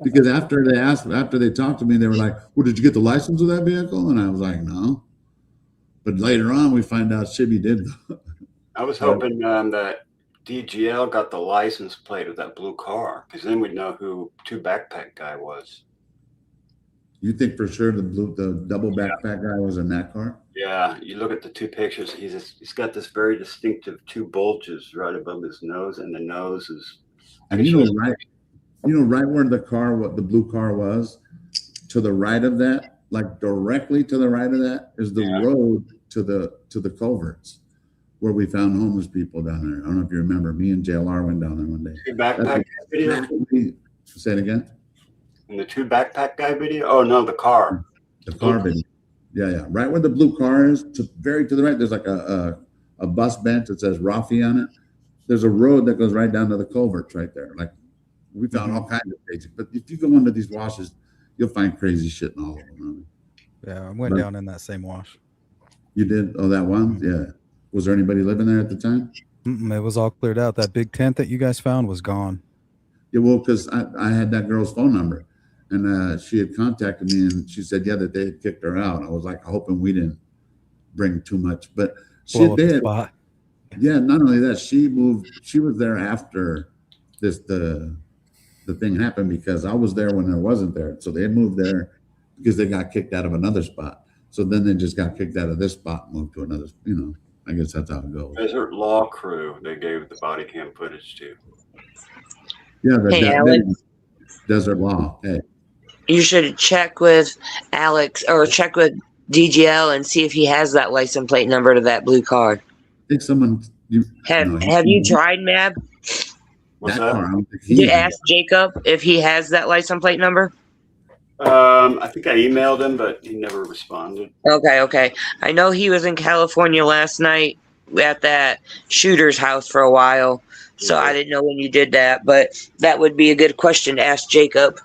Because after they talked to me, they were like, "Well, did you get the license of that vehicle?" And I was like, "No." But later on, we find out Shibby did. I was hoping that DGL got the license plate of that blue car, because then we'd know who Two Backpack Guy was. You think for sure the double backpack guy was in that car? Yeah, you look at the two pictures. He's got this very distinctive two bulges right above his nose, and the nose is. And right where the blue car was, to the right of that, like directly to the right of that, is the road to the culverts where we found homeless people down there. I don't know if you remember. Me and JLR went down there one day. Two backpack video. Say it again. In the Two Backpack Guy video? Oh no, the car. The car video. Yeah. Right where the blue car is, very to the right, there's like a bus bench that says Rafi on it. There's a road that goes right down to the culverts right there. Like we found all kinds of crazy. But if you go into these washes, you'll find crazy shit in all of them. Yeah, I went down in that same wash. You did? Oh, that one? Yeah. Was there anybody living there at the time? It was all cleared out. That big tent that you guys found was gone. Yeah, well, because I had that girl's phone number. And she had contacted me, and she said, yeah, that they had kicked her out. I was like, hoping we didn't bring too much. But she did. Yeah, not only that, she moved. She was there after the thing happened, because I was there when I wasn't there. So they moved there because they got kicked out of another spot. So then they just got kicked out of this spot and moved to another, I guess that's how it goes. Desert Law Crew, they gave the body cam footage to. Yeah, Desert Law. Hey. You should check with Alex or check with DGL and see if he has that license plate number to that blue car. I think someone. Have you tried, Mab? What's that? Did you ask Jacob if he has that license plate number? I think I emailed him, but he never responded. Okay. I know he was in California last night at that shooter's house for a while, so I didn't know when you did that, but that would be a good question to ask Jacob.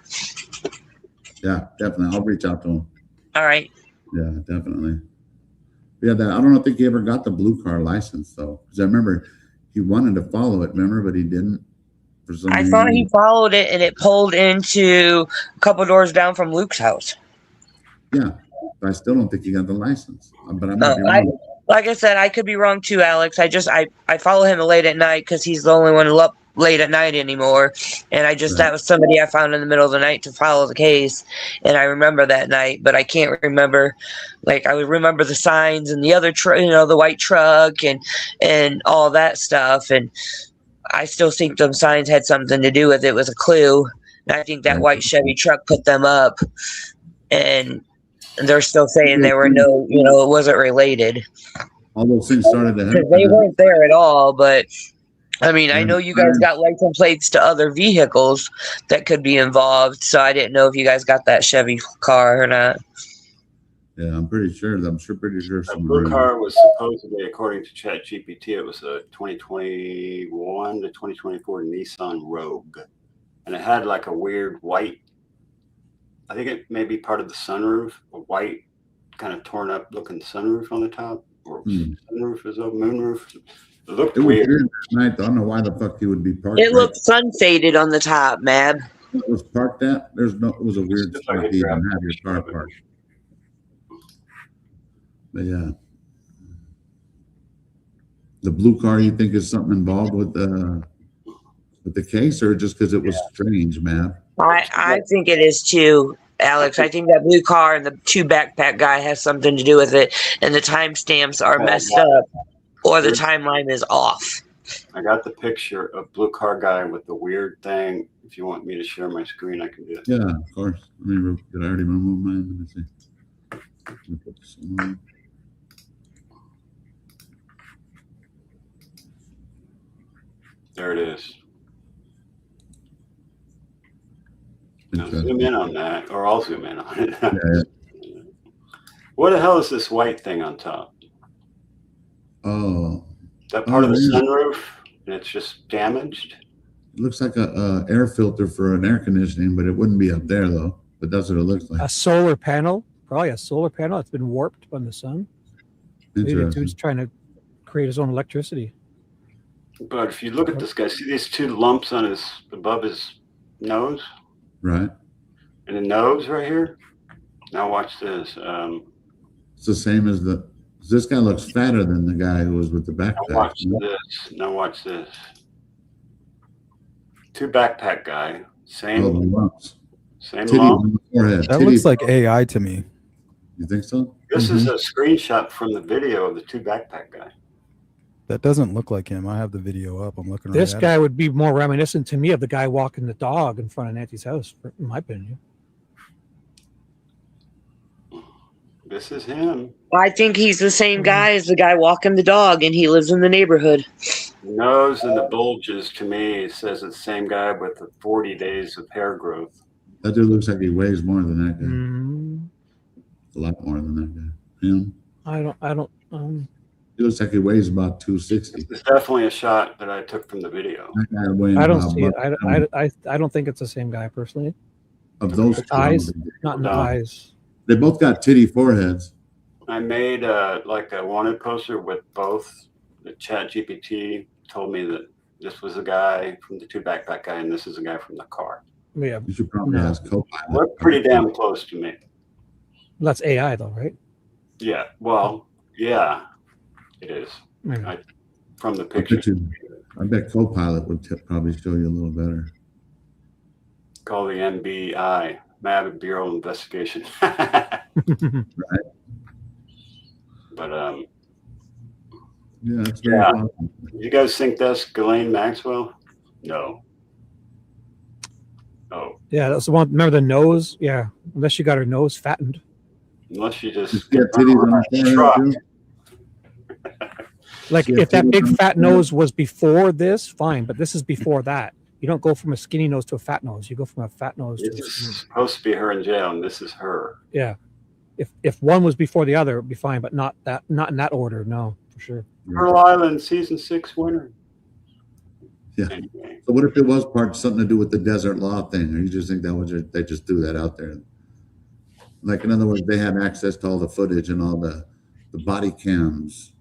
Yeah, definitely. I'll reach out to him. All right. Yeah, definitely. Yeah, I don't think he ever got the blue car license, though, because I remember he wanted to follow it, but he didn't. For some reason. Thought he followed it, and it pulled into a couple doors down from Luke's house. Yeah, I still don't think he got the license, but I'm not wrong. Like I said, I could be wrong too, Alex. I follow him late at night because he's the only one up late at night anymore, and that was somebody I found in the middle of the night to follow the case, and I remember that night, but I can't remember. Like I would remember the signs and the other the white truck and all that stuff, and I still think them signs had something to do with it. Was a clue, and I think that white Chevy truck put them up, and they're still saying there were no, it wasn't related. All those things started to happen. They weren't there at all, but I mean, I know you guys got license plates to other vehicles that could be involved, so I didn't know if you guys got that Chevy car or not. Yeah, I'm pretty sure. Pretty sure. The blue car was supposedly, according to ChatGPT, it was a 2021 to 2024 Nissan Rogue, and it had like a weird white. I think it may be part of the sunroof, a white, kind of torn up looking sunroof on the top, or sunroof is a moonroof. It looked weird. I don't know why the fuck he would be parked. It looked sun faded on the top, Mab. It was parked at. It was a weird spot to even have your car parked. But yeah, the blue car, you think is something involved with the case, or just because it was strange, Mab? I think it is too, Alex. I think that blue car and the two backpack guy has something to do with it, and the timestamps are messed up, or the timeline is off. I got the picture of blue car guy with the weird thing. If you want me to share my screen, I can do it. Yeah, of course. Did I already remove mine? Let me see. There it is. Now zoom in on that, or I'll zoom in on it. Yeah. What the hell is this white thing on top? Oh. That part of the sunroof, and it's just damaged? It looks like a air filter for an air conditioning, but it wouldn't be up there, though. But that's what it looks like. A solar panel, probably a solar panel that's been warped by the sun. Maybe the dude's trying to create his own electricity. But if you look at this guy, see these two lumps on above his nose? Right. And the nose right here. Now watch this. It's the same as this guy looks fatter than the guy who was with the backpack. Now watch this. Now watch this. Two backpack guy. Same. Oh, the lumps. Same Titty lump. on the forehead. That looks like AI to me. You think so? This is a screenshot from the video of the two backpack guy. That doesn't look like him. I have the video up. I'm looking. This right guy at it. would be more reminiscent to me of the guy walking the dog in front of Nancy's house, in my opinion. This is him. I think he's the same guy as the guy walking the dog, and he lives in the neighborhood. The nose and the bulges, to me, it says it's the same guy with the 40 days of hair growth. That dude looks like he weighs more than that guy. Mm, A lot more than that guy. Him. I don't. He looks like he weighs about 260. It's definitely a shot that I took from the video. That guy weighing I don't about see it. buck- I don't think it's the same guy personally. of those two. Eyes, not in the No. eyes. They both got titty foreheads. I made like a wanted poster with both. The Chat GPT told me that this was a guy from the two backpack guy and this is a guy from the car. Yeah, You should probably No. ask Copilot. Look pretty damn close to me. that's AI though, right? Yeah. Well, yeah, it is. Yeah. From the I picture. I bet Copilot would probably show you a little better. Call the MBI, Mad Bureau Investigation. But Yeah, that's very Yeah. possible. you guys think that's Ghislaine Maxwell? No. Oh, Yeah, that's the one. Remember the nose? Yeah, unless she got her nose fattened. unless you just Just get titties on the Truck. forehead, too. Like Yeah, if that big titties on fat the forehead. nose was before this, fine. But this is before that. You don't go from a skinny nose to a fat nose. You go from a fat nose to This a is skinny. supposed to be her in jail, and this is her. Yeah. If one was before the other, it'd be fine, but not in that order. No, for sure. Pearl Island season 6 winner. Yeah. Anyway, So what if it was something to do with the desert law thing, or you just think that was they just threw that out there? Like, in other words, they had access to all the footage and all the body cams.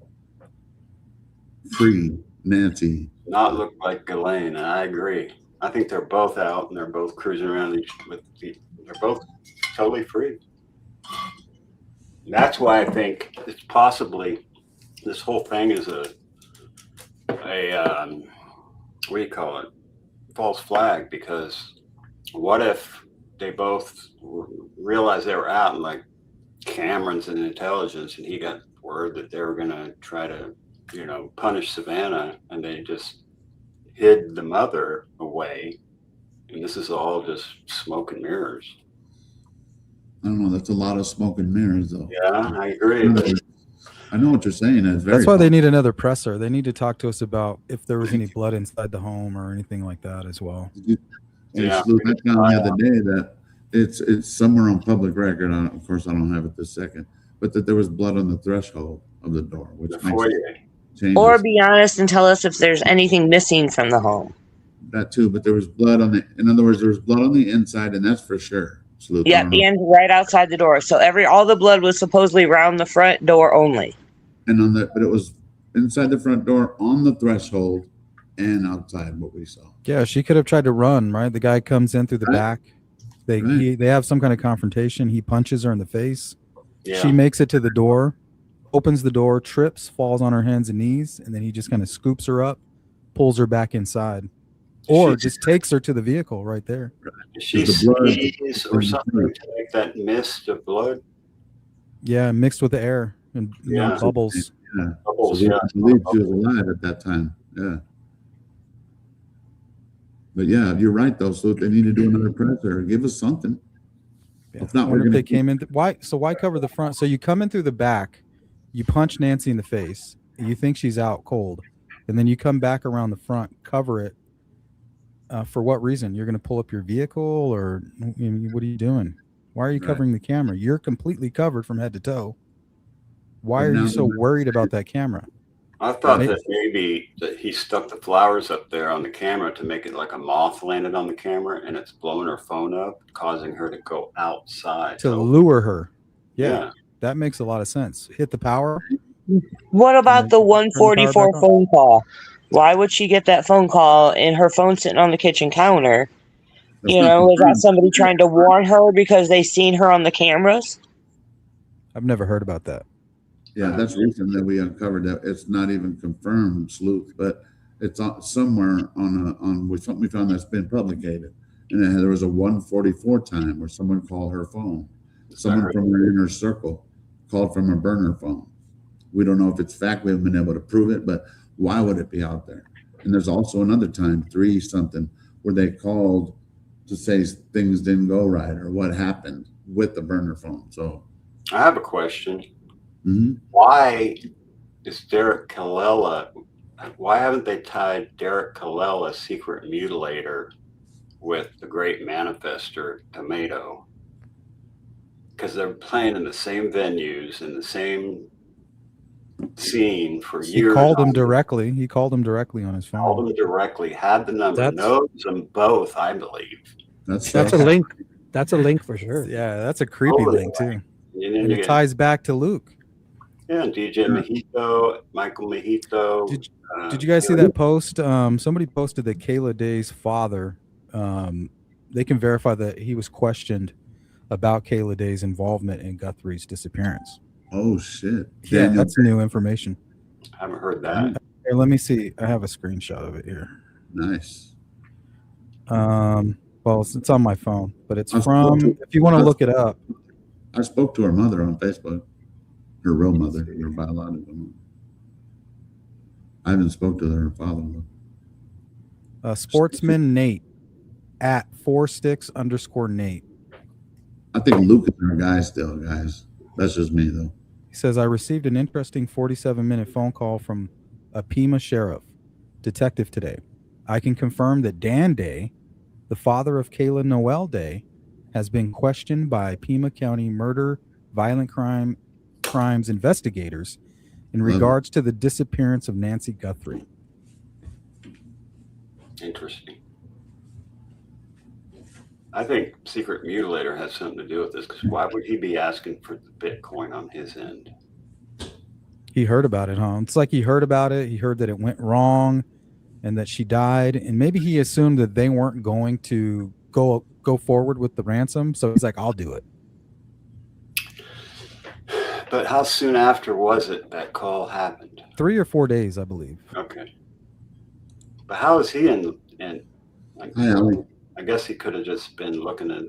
Free Nancy. not look like Ghislaine, and I agree. I think they're both out and they're both cruising around they're both totally free. And that's why I think it's possibly this whole thing is a what do you call it? False flag, because what if they both realized they were out and like Cameron's in intelligence and he got word that they were going to try to, punish Savannah, and they just hid the mother away. And this is all just smoke and mirrors. I don't know. That's a lot of smoke and mirrors, though. Yeah, I agree. But I know what you're saying. It's very That's why they need another presser. They need to talk to us about if there was any blood inside the home or anything like that as well. And Yeah. Sleuth, I found the other day that it's somewhere on public record. Of course, I don't have it this second, but that there was blood on the threshold of the door, which the makes foyer. changes. Or be honest and tell us if there's anything missing from the home. That too, but there was blood on in other words, there was blood on the inside, and that's for sure. Sleuth, I Yeah, don't know. and right outside the door. So all the blood was supposedly around the front door only. And but it was inside the front door, on the threshold, and outside what we saw. Yeah, she could have tried to run, right? The guy comes in through the Right. back. They have some kind of confrontation. He punches her in the face. Yeah. She makes it to the door, opens the door, trips, falls on her hands and knees, and then he just kind of scoops her up, pulls her back inside. Or just takes her to the vehicle right there. She the blood sneezes or something to make that mist of blood. Yeah, mixed with the air and Yeah. bubbles. Yeah. Bubbles, So we yeah. believe she was alive at that time. Yeah. But yeah, you're right though. So they need to do another presser. Give us something. Yeah. If not, I we're wonder if gonna they came in. Why cover the front? So you come in through the back, you punch Nancy in the face, you think she's out cold, and then you come back around the front, cover it. For what reason? You're going to pull up your vehicle, or what are you doing? Why are you Right. covering the camera? You're completely covered from head to toe. Why But are now you so the- worried about that camera? I thought Right. that maybe that he stuck the flowers up there on the camera to make it like a moth landed on the camera and it's blowing her phone up, causing her to go outside. To lure her. Yeah, Yeah. that makes a lot of sense. Hit the power. What about the Turn the power 144 back on. phone call? Why would she get that phone call and her phone sitting on the kitchen counter? That's You not know, is that confirmed. somebody trying to warn her because they seen her on the cameras? I've never heard about that. Yeah, that's recent that we uncovered that. It's not even confirmed, Sleuth, but it's somewhere on something we found that's been publicated. And there was a 1:44 time where someone called her phone. Someone from her inner circle called from a burner phone. We don't know if it's fact. We haven't been able to prove it, but why would it be out there? And there's also another time, 3-something, where they called to say things didn't go right or what happened with the burner phone. So I have a question. mm-hmm. Why is Derek Kallela? Why haven't they tied Derek Kallela, secret mutilator, with the great manifester Tomato? Because they're playing in the same venues in the same scene for years. He called him directly. He called him directly on his phone. Called them directly, had the number, That's- knows them both, I believe. That's a link. That's a link for sure. Yeah, that's a creepy link too. And then And you it get, ties back to Luke. yeah, DJ Mojito, Michael Mojito. Did you guys see that post? Somebody posted that Kayla Day's father, they can verify that he was questioned about Kayla Day's involvement in Guthrie's disappearance. Oh shit! Yeah, that's new information. I haven't heard that. Here, let me see. I have a screenshot of it here. Nice. Well, it's on my phone, but it's I from. spoke to- If you want to look it up, I spoke to her mother on Facebook. Her real mother, her biological mother. I haven't spoke to her father. Sportsman Nate at 4sticks_Nate. I think Luke is our guy still, guys. That's just me though. He says, I received an interesting 47-minute phone call from a Pima sheriff detective today. I can confirm that Dan Day, the father of Kayla Noel Day, has been questioned by Pima County murder, violent crimes investigators in regards to the disappearance of Nancy Guthrie. Interesting. I think Secret Mutilator has something to do with this, because why would he be asking for the Bitcoin on his end? He heard about it, huh? It's like he heard about it. He heard that it went wrong and that she died. And maybe he assumed that they weren't going to go forward with the ransom. So he's like, I'll do it. But how soon after was it that call happened? 3 or 4 days, I believe. Okay. But how is he in like, Hi, Allie. I guess he could have just been looking at,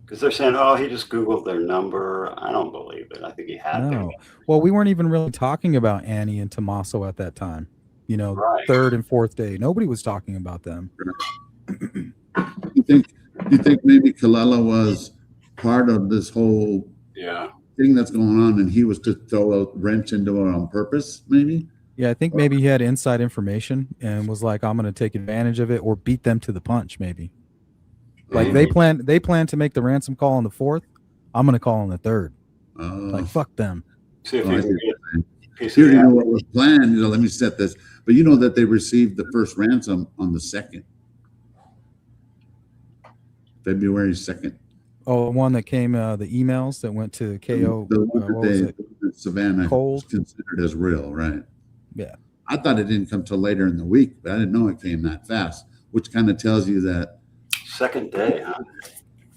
because they're saying, oh, he just Googled their number. I don't believe it. I think he had their number. Well, we weren't even really talking about Annie and Tommaso at that time. You know, Right. 3rd and 4th day. Nobody was talking about them. You think maybe Kallela was part of this whole thing that's going on, and he was to throw a wrench into it on purpose, maybe? Yeah, I think maybe he had inside information and was like, I'm going to take advantage of it or beat them to the punch, maybe. Like they plan to make the ransom call on the 4th. I'm going to call on the 3rd. Like, fuck them. See if you know what was planned. Let me set this. But you know that they received the first ransom on the 2nd. February 2nd. Oh, the one that came, the emails that went to KO. Savannah Cold. considered as real, right? Yeah. I thought it didn't come till later in the week, but I didn't know it came that fast, which kind of tells you that. 2nd day, huh?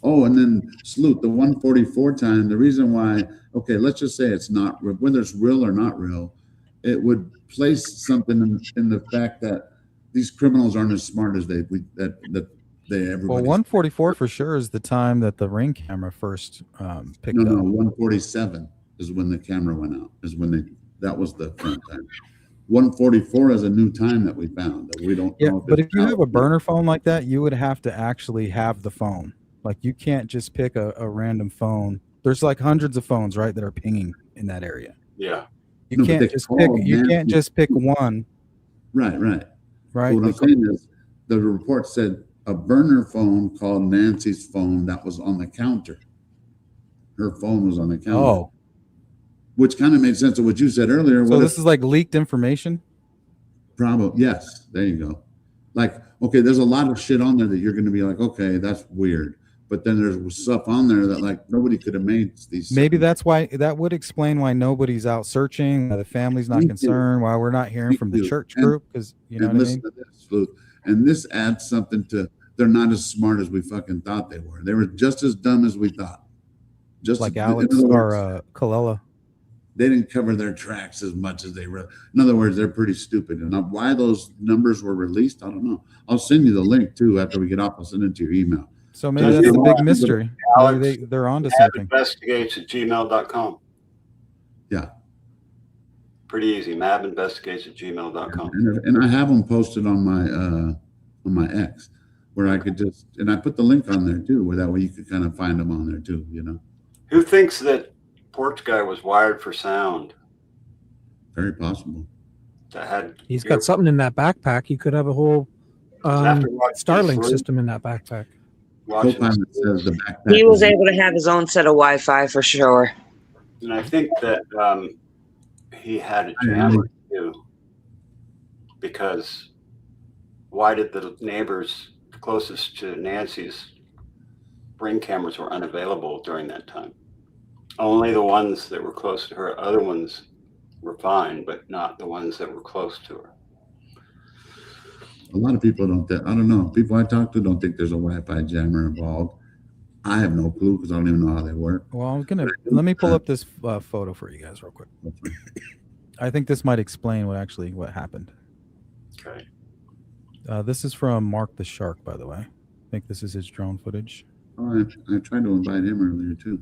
Oh, and then Sleuth, the 144 time, the reason why, okay, let's just say it's not, whether it's real or not real, it would place something in the fact that these criminals aren't as smart as everybody. Well, 144 for sure is the time that the Ring camera first picked up. No, 147 is when the camera went out, that was the current time. 144 is a new time that we found that we don't know. But if you have a burner phone like that, you would have to actually have the phone. Like you can't just pick a random phone. There's like hundreds of phones, right, that are pinging in that area. Yeah. You can't just pick one. Right. Right. What I'm saying is the report said a burner phone called Nancy's phone that was on the counter. Her phone was on the counter. Oh. Which kind of made sense of what you said earlier. So this is like leaked information? Probably, yes. There you go. Like, okay, there's a lot of shit on there that you're going to be like, okay, that's weird. But then there's stuff on there that like nobody could have made these. Maybe that's why, that would explain why nobody's out searching, why the family's not concerned, why we're not hearing from the church group, because you know what I mean? To this, Sleuth, and this adds something to they're not as smart as we fucking thought they were. They were just as dumb as we thought. Just like in Alex other or words, Kalella. they didn't cover their tracks as much as they were. In other words, they're pretty stupid. And why those numbers were released, I don't know. I'll send you the link too after we get off. I'll send it to your email. So maybe that's the big mystery. Alex, Maybe they're onto something. Investigates@gmail.com. Yeah. Pretty easy. mabinvestigates@gmail.com. And I have them posted on my X, where I could just, and I put the link on there too, where that way you could kind of find them on there too, you know. Who thinks that Porch Guy was wired for sound? Very possible. That had He's got something in that backpack. He could have a whole Starlink system in that backpack. Co-pilot says the backpack. He was able to have his own set of Wi-Fi for sure. And I think that he had a jammer too, because why did the neighbors closest to Nancy's Ring cameras were unavailable during that time? Only the ones that were close to her. Other ones were fine, but not the ones that were close to her. A lot of people don't. I don't know. People I talk to don't think there's a Wi-Fi jammer involved. I have no clue because I don't even know how they work. Well, I'm gonna let me pull up this photo for you guys real quick. I think this might explain what happened. Okay. This is from Mark the Shark, by the way. I think this is his drone footage. Oh, I tried to invite him earlier too.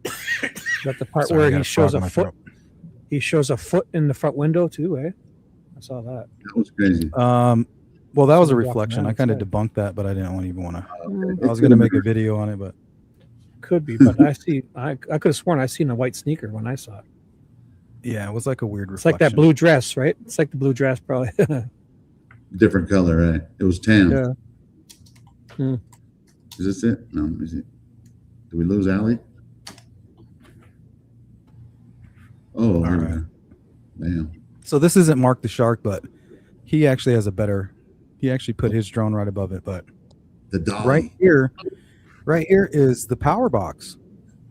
Is that the part Sorry, I where got he a shows frog in a my foot? throat. He shows a foot in the front window too, eh? I saw that. That was crazy. Well, that was a Somebody walking reflection. around I kind of outside. debunked that, but I didn't even want to. Okay. I was gonna make a video on it, but Could be, but I could have sworn I seen a white sneaker when I saw it. yeah, it was like a weird It's reflection. like that blue dress, right? It's like the blue dress, probably. Different color, right? It was tan. Yeah. Is this it? No, is it? Did we lose Allie? Oh, All here we right. go. Damn. So this isn't Mark the Shark, but he actually has a better. He actually put his drone right above it, but The dog. right here is the power box.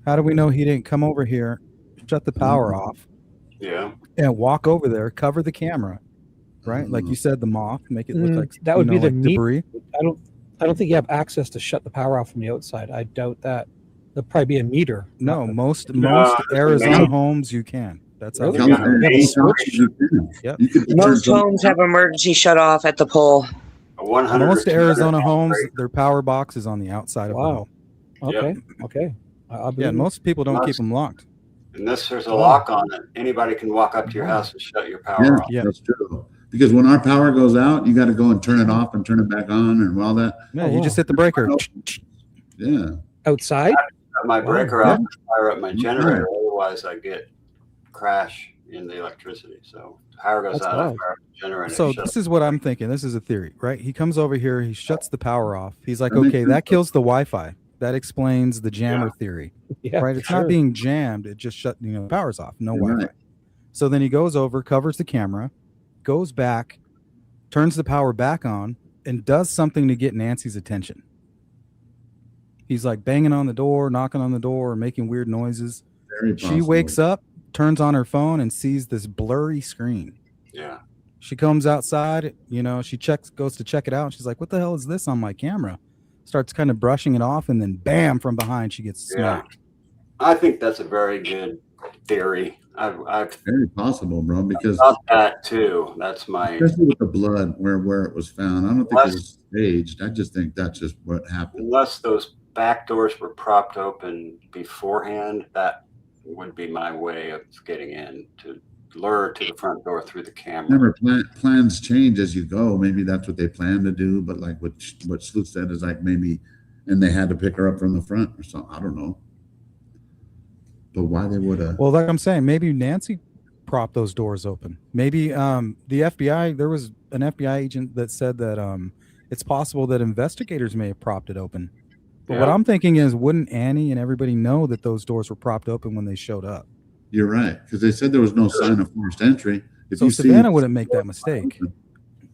How do we know he didn't come over here, shut the power off, Yeah. and walk over there, cover the camera, right? Like you said, the moth, make it look like that would be the meat. debris. I don't think you have access to shut the power off from the outside. I doubt that. There'll probably be a meter. No, most No, Arizona man. homes you can. That's how. Really? they do it. California, Yeah, switch. you can. Yep. You could Most turn homes have emergency shut off at the pole. A 100 Most or 200 Arizona homes, rate. their power box is on the outside of the Wow. home. Okay. Okay. Yeah, I'll believe most people don't keep Must. them locked. Unless there's a lock on it, anybody can walk up to your house and shut your power Yeah, off. Yeah. that's true. Because when our power goes out, you got to go and turn it off and turn it back on and all that. Yeah, Oh, you wow. just hit the breaker. Yeah. outside. Cut my breaker Yeah. off and fire up my generator. Otherwise, I get crash in the electricity. So power goes That's out, I wild. fire up the generator. So and shut this is what I'm thinking. This is a theory, right? He comes over here, he shuts the power off. He's like, That makes okay, sense. that kills the Wi-Fi. That explains the jammer theory, Yeah. right? It's sure. not being jammed. It just shut, power's off. No You're Wi-Fi. right. So then he goes over, covers the camera, goes back, turns the power back on, and does something to get Nancy's attention. He's like banging on the door, knocking on the door, making weird noises. Very She possible. wakes up, turns on her phone, and sees this blurry screen. Yeah. She comes outside, she goes to check it out. And she's like, what the hell is this on my camera? Starts kind of brushing it off, and then bam, from behind, she gets smacked. I think that's a very good theory. I've Very possible, bro. Because thought that too. That's my especially with the blood where it was found, I don't think it Unless- was staged. I just think that's just what happened. unless those back doors were propped open beforehand, that would be my way of getting in, to lure to the front door through the camera. Remember, plans change as you go. Maybe that's what they plan to do. But like what Sleuth said is like maybe, and they had to pick her up from the front or something. I don't know. But why they would have? Well, like I'm saying, maybe Nancy propped those doors open. Maybe the FBI, there was an FBI agent that said that it's possible that investigators may have propped it open. But what Yeah. I'm thinking is, wouldn't Annie and everybody know that those doors were propped open when they showed up? You're right, because they said there was no sign of forced entry. If So you see Savannah wouldn't make that mistake.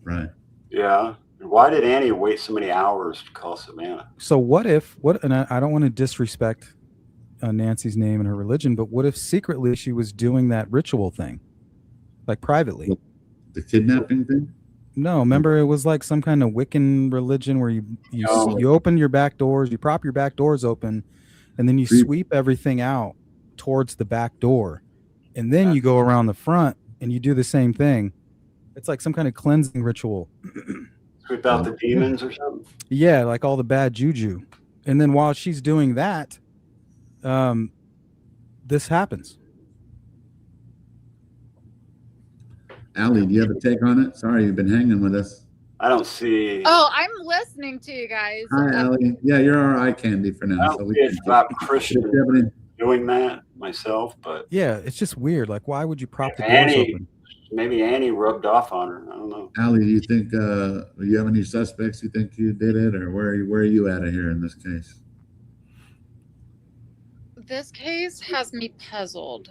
Right. Yeah. And why did Annie wait so many hours to call Savannah? So and I don't want to disrespect Nancy's name and her religion, but what if secretly she was doing that ritual thing, like privately? The kidnapping thing? No, remember it was like some kind of Wiccan religion where you open your back doors, you prop your back doors open, and then you sweep everything out towards the back door, and then you go around the front and you do the same thing. It's like some kind of cleansing ritual. Sweep out the demons or something. Yeah, like all the bad juju. And then while she's doing that, this happens. Allie, do you have a take on it? Sorry, you've been hanging with us. I don't see. Oh, I'm listening to you guys. Hi, Allie. Yeah, you're our eye candy for now. I don't see it's about Christian doing that myself, but yeah, it's just weird. Like, why would you prop the doors open? Maybe Annie rubbed off on her. I don't know. Allie, do you think you have any suspects you think you did it, or where are you at here in this case? This case has me puzzled.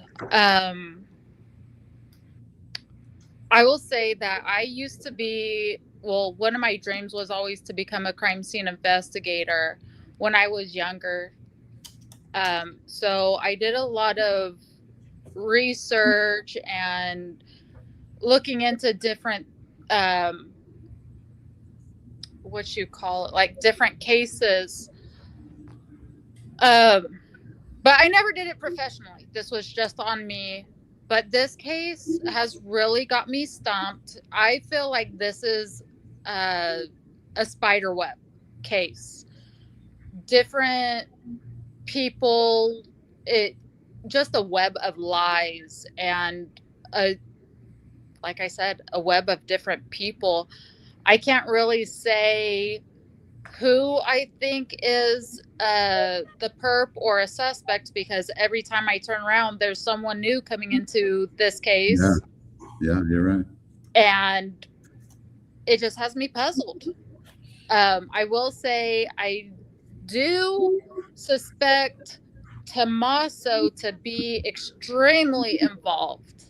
I will say that I used to be, well, one of my dreams was always to become a crime scene investigator when I was younger. So I did a lot of research and looking into different, what you call it, like different cases. But I never did it professionally. This was just on me. But this case has really got me stumped. I feel like this is a spider web case. Different people, just a web of lies and like I said, a web of different people. I can't really say who I think is the perp or a suspect because every time I turn around, there's someone new coming into this case. Yeah, you're right. And it just has me puzzled. I will say I do suspect Tommaso to be extremely involved.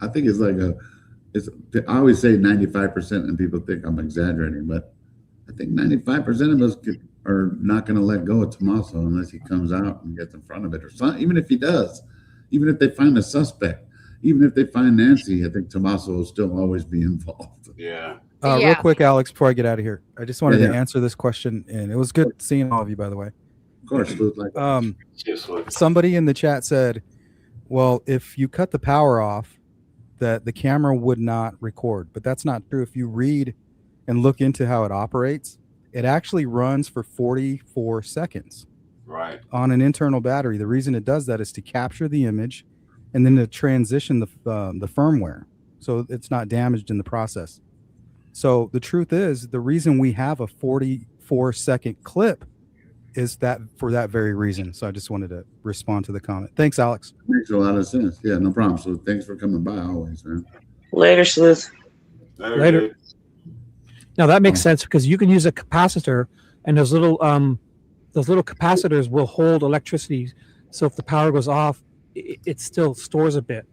I think it's like I always say 95%, and people think I'm exaggerating, but I think 95% of us are not going to let go of Tommaso unless he comes out and gets in front of it, or something. Even if he does, even if they find a suspect, even if they find Nancy, I think Tommaso will still always be involved. Yeah. Real quick, Alex, before I get out of here, I just wanted to answer this question, and it was good seeing all of you, by the way. Of course, somebody in the chat said, "Well, if you cut the power off, that the camera would not record," but that's not true. If you read and look into how it operates, it actually runs for 44 seconds. Right. On an internal battery. The reason it does that is to capture the image and then to transition the firmware so it's not damaged in the process. So the truth is, the reason we have a 44-second clip is that for that very reason. So I just wanted to respond to the comment. Thanks, Alex. Makes a lot of sense. Yeah, no problem. So thanks for coming by always, man. Later, Sleuth. Later. Now that makes sense because you can use a capacitor, and those little capacitors will hold electricity. So if the power goes off, it still stores a bit.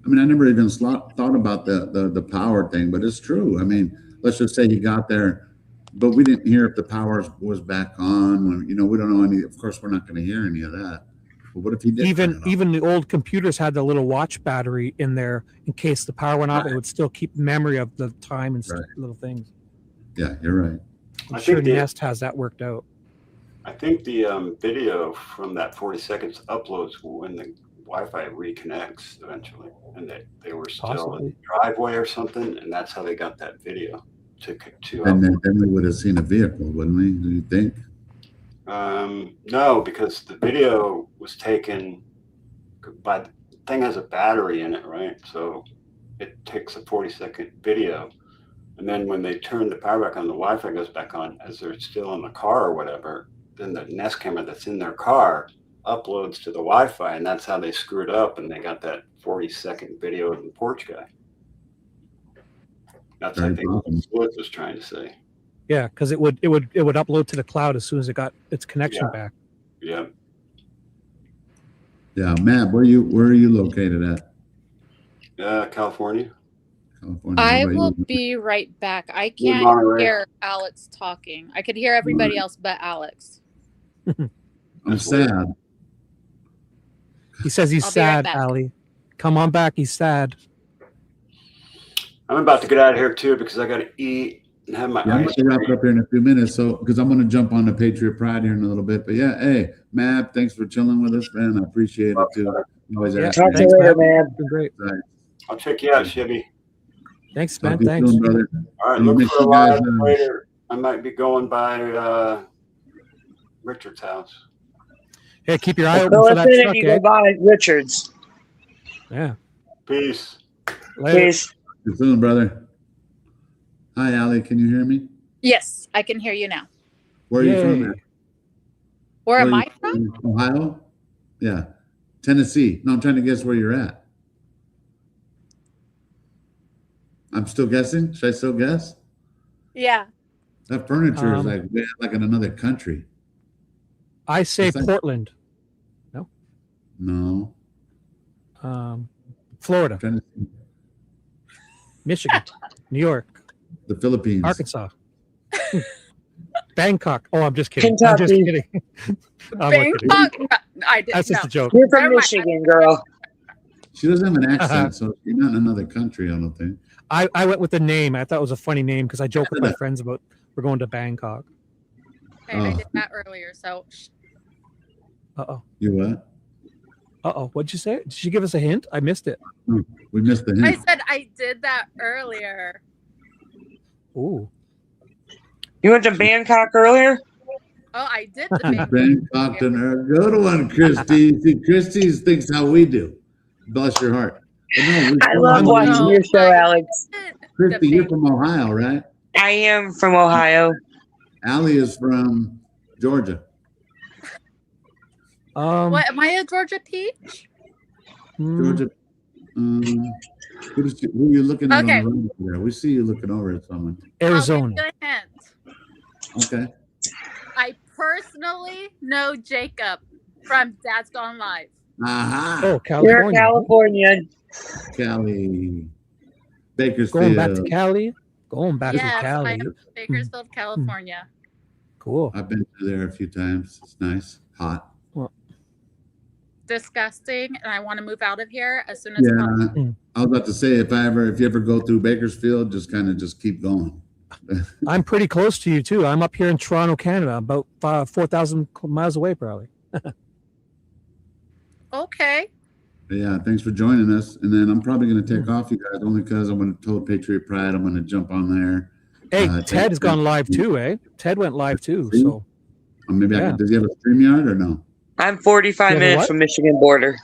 I mean, I never even thought about the power thing, but it's true. I mean, let's just say he got there, but we didn't hear if the power was back on. When we don't know any. Of course, we're not going to hear any of that. But what if he did? Even the old computers had the little watch battery in there in case the power went off. It would still keep memory of the time and little things. Yeah, you're right. I'm sure Nest has that worked out. I think the video from that 40 seconds uploads when the Wi-Fi reconnects eventually, and they were still in the driveway or something, and that's how they got that video to. And then we would have seen a vehicle, wouldn't we? Do you think? No, because the video was taken by the thing has a battery in it, right? So it takes a 40-second video, and then when they turn the power back on, the Wi-Fi goes back on as they're still in the car or whatever. Then the Nest camera that's in their car uploads to the Wi-Fi, and that's how they screwed up, and they got that 40-second video of the porch guy. That's I think what Sleuth was trying to say. Yeah, because it would upload to the cloud as soon as it got its connection back. Yeah. Yeah, Matt, where are you located at? California. I will be right back. I can't hear Alex talking. I could hear everybody else but Alex. I'm sad. He says he's sad, Allie. Come on back. He's sad. I'm about to get out of here too because I got to eat and have my Yeah, I'm ice going to wrap cream. up here in a few minutes. So, because I'm going to jump on the Patriot Pride here in a little bit. But yeah, hey, Matt, thanks for chilling with us, man. I appreciate it too. Always Yeah, ask Talk to you. you later, man. man. It's been great. Right. I'll check you out, Shibby. Thanks, Talk man. to you Thanks. soon, brother. All right, And look make for a sure you guys, live later. I might be going by Richard's house. Hey, keep your eye open Fill for us that in if truck, you eh? go by Richards. Yeah. Peace. Later. Peace. See you soon, brother. Hi, Allie. Can you hear me? Yes, I can hear you now. Where are you from? Yay. At? Where am are I you from? Ohio? Yeah. Tennessee. No, I'm trying to guess where you're at. I'm still guessing. Should I still guess? Yeah. That furniture is Um, like in another country. I say It's like- Portland, No. Florida, I'm trying to think. Michigan, New York, The Philippines. Arkansas, Bangkok. Oh, I'm just kidding. I'm just Kentucky. kidding. I'm kidding. Bangkok. I didn't That's just know. a joke. You're from Never mind. Michigan, girl. She doesn't have an accent, so she's not in another country, I don't think. I went with the name. I thought it was a funny name because I joke with my friends about we're going to Bangkok. Okay, I Oh. did that earlier. So Uh-oh. You what? Uh-oh. What'd you say? Did you give us a hint? I missed it. We missed the I hint. said I did that earlier. Ooh. You went to Bangkok earlier? Oh, I did the Bangkok. Bangkok to her. Good one, Christy. See, Christy thinks how we do. Bless your heart. But no, I love watching your show, Alex. Christy, you're from Ohio, right? I am from Ohio. Allie is from Georgia. What am I a Georgia peach? Georgia. Who are you looking at Okay. on the road over there? We see you looking over at someone. Arizona. I'll give you a hint. Okay. I personally know Jacob from Dad's Gone Live. Aha. Oh, You're California. Californian. Cali. Bakersfield. Going back to Cali. Going back Yes, to I Cali. am Bakersfield, California. Cool. I've been to there a few times. It's nice. Hot. Disgusting, and I want to move out of here as soon as Yeah. possible. I was about to say if you ever go through Bakersfield, just keep going. I'm pretty close to you too. I'm up here in Toronto, Canada, about 4,000 miles away, probably. Okay. Yeah, thanks for joining us. And then I'm probably going to take off, you guys, only because I'm going to tell Patriot Pride. I'm going to jump on there. Hey, Take- Ted has gone live too, eh? Ted went live too. See? So Maybe Yeah. does he have a StreamYard or no? I'm 45 You have a minutes what? from Michigan border.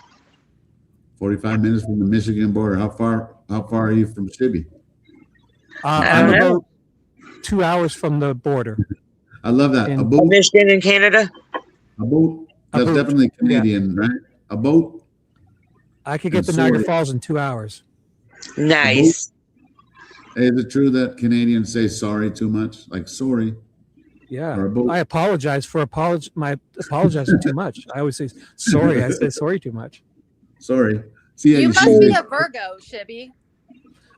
45 minutes from the Michigan border. How far are you from Shibby? I I'm don't know. about 2 hours from the border. I love that. In- A boat. Michigan and Canada? A boat. That's boat. definitely Canadian, right? A boat. I could get And to Niagara sorry. Falls in 2 hours. Nice. Is it true that Canadians say sorry too much? Like sorry. Yeah, Or a boat. I apologize for apologizing too much. I always say sorry. I say sorry too much. Sorry. See, You should must be say a Virgo, Shibby.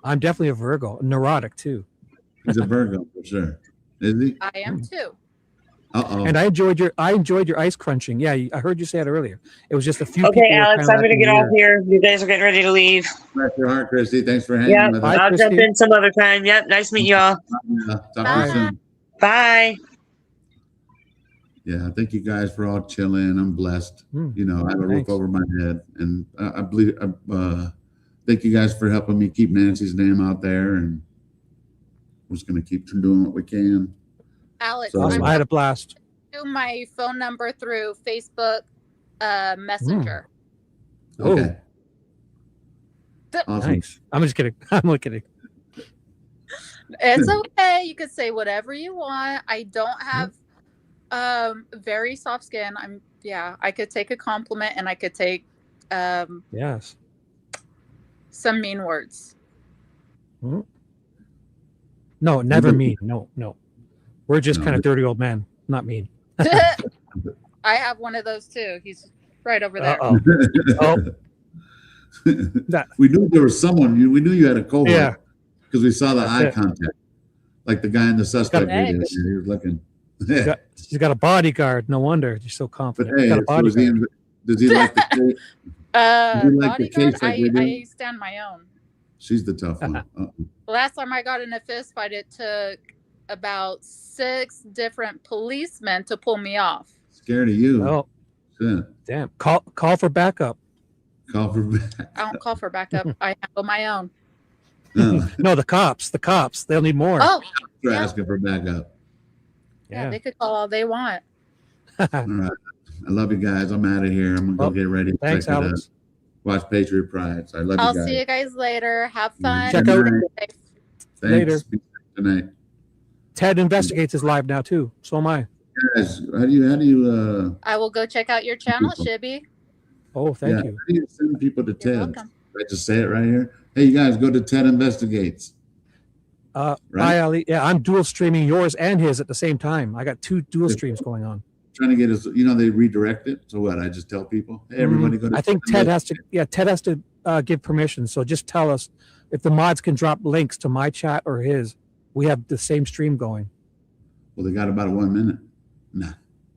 I'm definitely a Virgo, neurotic too. he's a Virgo for sure. Is he? I am too. Uh-oh. And I enjoyed your ice crunching. Yeah, I heard you say it earlier. It was just a few. Okay, people were Alex, kinda I'm going to laughing get off weird. here. You guys are getting ready to leave. Bless your heart, Christy. Thanks for hanging Yeah, with Bye, us. I'll jump Christy. in some other time. Yep, nice meeting y'all. Talk to Bye. you soon. Bye. Yeah, thank you guys for all chilling. I'm blessed. Mm, You know, I have a roof thanks. over my head, and I believe. Thank you guys for helping me keep Nancy's name out there, and we're just gonna keep doing what we can. Alex, So- Awesome. I had a blast. do my phone number through Facebook Messenger. Oh. Okay. Awesome. Nice. I'm just kidding. I'm only kidding. It's okay. You could say whatever you want. I don't have very soft skin. I could take a compliment and I could take Yes. some mean words. No, never mean. No. We're just No, kind of dirty old men. Not mean. I have one of those too. He's right over there. Uh-oh. Oh. That- We knew there was someone. We knew you had a cohort. Yeah. Because we saw the eye it. contact, like the guy in the suspect Hey. video. He was looking. She's got a bodyguard. No wonder you're so But confident. hey, Got a so is he bodyguard. does he like the case? You like the Bodyguard, case like we do? I stand my own. She's the tough one. Last time I got in a fist fight, it took about 6 different policemen to pull me off. Scared of you. Oh, Shit. damn. Call for backup. Call for back. I don't call for backup. I handle my own. No, the cops. They'll need more. Oh, You're yeah. asking for backup. Yeah, they could call all they want. All right. I love you guys. I'm out of here. I'm gonna go get ready. Thanks, Check it out. Alex. Watch Patriot Pride. So I love I'll you guys. see you guys later. Have fun. Check out- Thanks. Later. Be safe tonight. Ted Investigates is live now too. So am I. Guys, how do you I will go check out your channel, Shibby. Oh, thank How you. do you send people to You're TED? welcome. I just say it right here. Hey, you guys, go to TED Investigates. Bye, Right? Ali. Yeah, I'm dual streaming yours and his at the same time. I got 2 dual streams going on. Trying to get us, they redirect it. So what? I just tell people, hey, everybody go to I think Ted has to. Yeah, Ted has to give permission. So just tell us if the mods can drop links to my chat or his. We have the same stream going. Well, they got about 1 minute. Nah.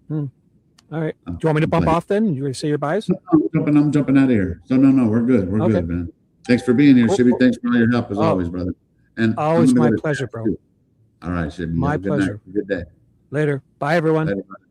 All right. Do you want me to bump off then? You ready to say your buys? I'm jumping out of here. So no, we're good. We're Okay. good, man. Thanks for being here, Cool. Shibby. Thanks for all your help as Oh. always, brother. And I'm Always gonna my go to pleasure, chat, bro. too. All right, Shibby. My Have a good night. pleasure. Good day. Later. Bye, everyone. Later, brother.